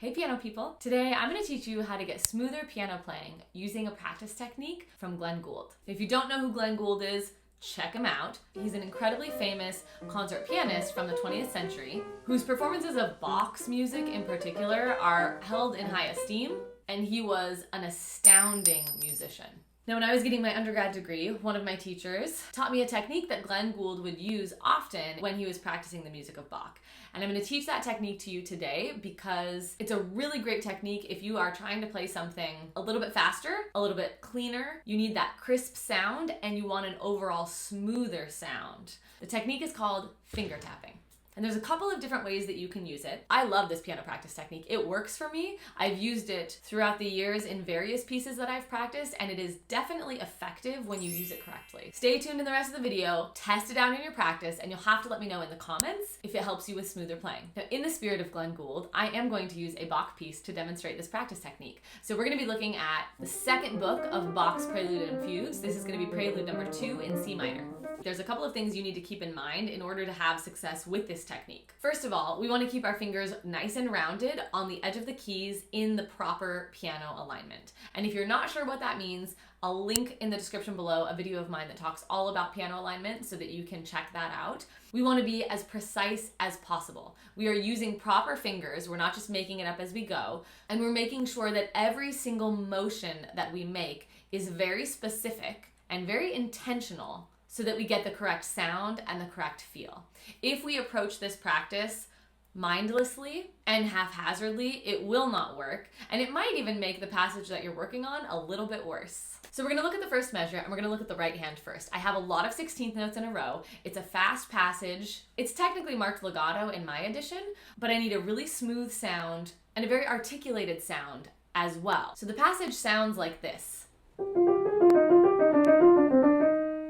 Hey piano people! Today I'm going to teach you how to get smoother piano playing using a practice technique from Glenn Gould. If you don't know who Glenn Gould is, check him out. He's an incredibly famous concert pianist from the 20th century whose performances of Bach's music in particular are held in high esteem, and he was an astounding musician. Now, when I was getting my undergrad degree, one of my teachers taught me a technique that Glenn Gould would use often when he was practicing the music of Bach. And I'm going to teach that technique to you today because it's a really great technique if you are trying to play something a little bit faster, a little bit cleaner. You need that crisp sound and you want an overall smoother sound. The technique is called finger tapping. And there's a couple of different ways that you can use it. I love this piano practice technique. It works for me. I've used it throughout the years in various pieces that I've practiced, and it is definitely effective when you use it correctly. Stay tuned in the rest of the video, test it out in your practice, and you'll have to let me know in the comments if it helps you with smoother playing. Now, in the spirit of Glenn Gould, I am going to use a Bach piece to demonstrate this practice technique. So we're going to be looking at the second book of Bach's Prelude and Fugues. This is going to be Prelude number 2 in C minor. There's a couple of things you need to keep in mind in order to have success with this technique. First of all, we want to keep our fingers nice and rounded on the edge of the keys in the proper piano alignment. And if you're not sure what that means, I'll link in the description below a video of mine that talks all about piano alignment so that you can check that out. We want to be as precise as possible. We are using proper fingers. We're not just making it up as we go. And we're making sure that every single motion that we make is very specific and very intentional, so that we get the correct sound and the correct feel. If we approach this practice mindlessly and haphazardly, it will not work, and it might even make the passage that you're working on a little bit worse. So we're gonna look at the first measure, and we're gonna look at the right hand first. I have a lot of 16th notes in a row. It's a fast passage. It's technically marked legato in my edition, but I need a really smooth sound and a very articulated sound as well. So the passage sounds like this.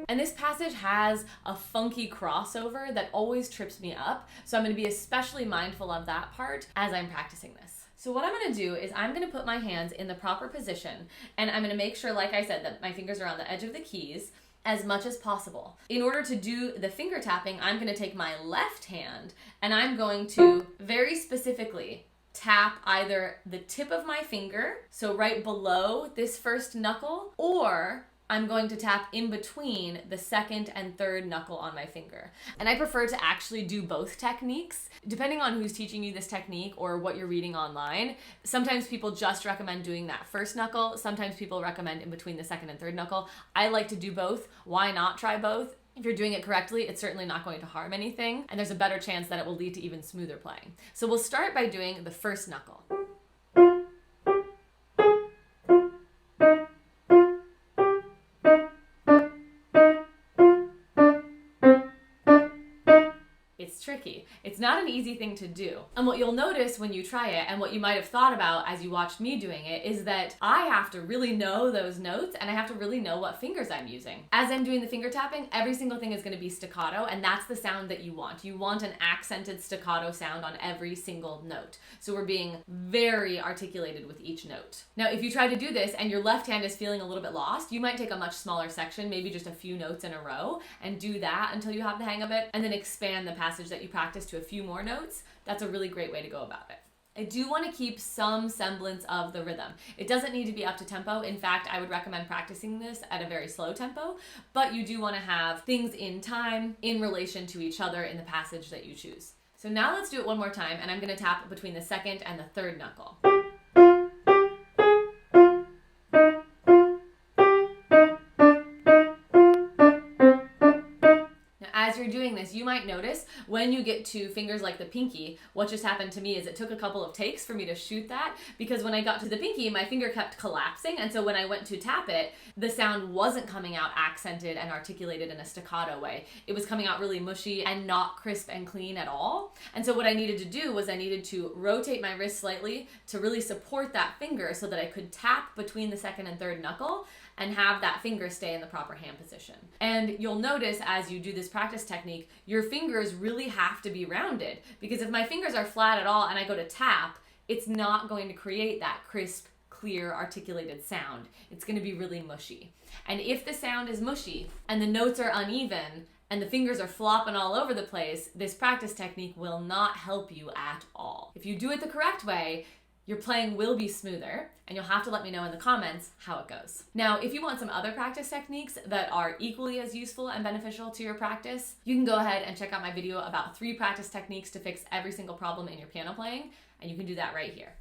And this passage has a funky crossover that always trips me up, so I'm going to be especially mindful of that part as I'm practicing this. So what I'm going to do is I'm going to put my hands in the proper position, and I'm going to make sure, like I said, that my fingers are on the edge of the keys as much as possible. In order to do the finger tapping, I'm going to take my left hand and I'm going to very specifically tap either the tip of my finger, so right below this first knuckle, or I'm going to tap in between the second and third knuckle on my finger. And I prefer to actually do both techniques. Depending on who's teaching you this technique or what you're reading online, sometimes people just recommend doing that first knuckle. Sometimes people recommend in between the second and third knuckle. I like to do both. Why not try both? If you're doing it correctly, it's certainly not going to harm anything, and there's a better chance that it will lead to even smoother playing. So we'll start by doing the first knuckle. Tricky. It's not an easy thing to do. And what you'll notice when you try it, and what you might have thought about as you watched me doing it, is that I have to really know those notes and I have to really know what fingers I'm using. As I'm doing the finger tapping, every single thing is going to be staccato, and that's the sound that you want. You want an accented staccato sound on every single note. So we're being very articulated with each note. Now, if you try to do this and your left hand is feeling a little bit lost, you might take a much smaller section, maybe just a few notes in a row, and do that until you have the hang of it, and then expand the passage that you practice to a few more notes. That's a really great way to go about it. I do want to keep some semblance of the rhythm. It doesn't need to be up to tempo. In fact, I would recommend practicing this at a very slow tempo, but you do want to have things in time in relation to each other in the passage that you choose. So now let's do it one more time, and I'm going to tap between the second and the third knuckle. As you're doing this, you might notice when you get to fingers like the pinky, what just happened to me is it took a couple of takes for me to shoot that, because when I got to the pinky, my finger kept collapsing, and so when I went to tap it, the sound wasn't coming out accented and articulated in a staccato way. It was coming out really mushy and not crisp and clean at all. And so what I needed to do was I needed to rotate my wrist slightly to really support that finger so that I could tap between the second and third knuckle and have that finger stay in the proper hand position. And you'll notice as you do this practice technique, your fingers really have to be rounded, because if my fingers are flat at all and I go to tap, it's not going to create that crisp, clear, articulated sound. It's going to be really mushy. And if the sound is mushy and the notes are uneven and the fingers are flopping all over the place, this practice technique will not help you at all. If you do it the correct way, your playing will be smoother, and you'll have to let me know in the comments how it goes. Now, if you want some other practice techniques that are equally as useful and beneficial to your practice, you can go ahead and check out my video about 3 practice techniques to fix every single problem in your piano playing, and you can do that right here.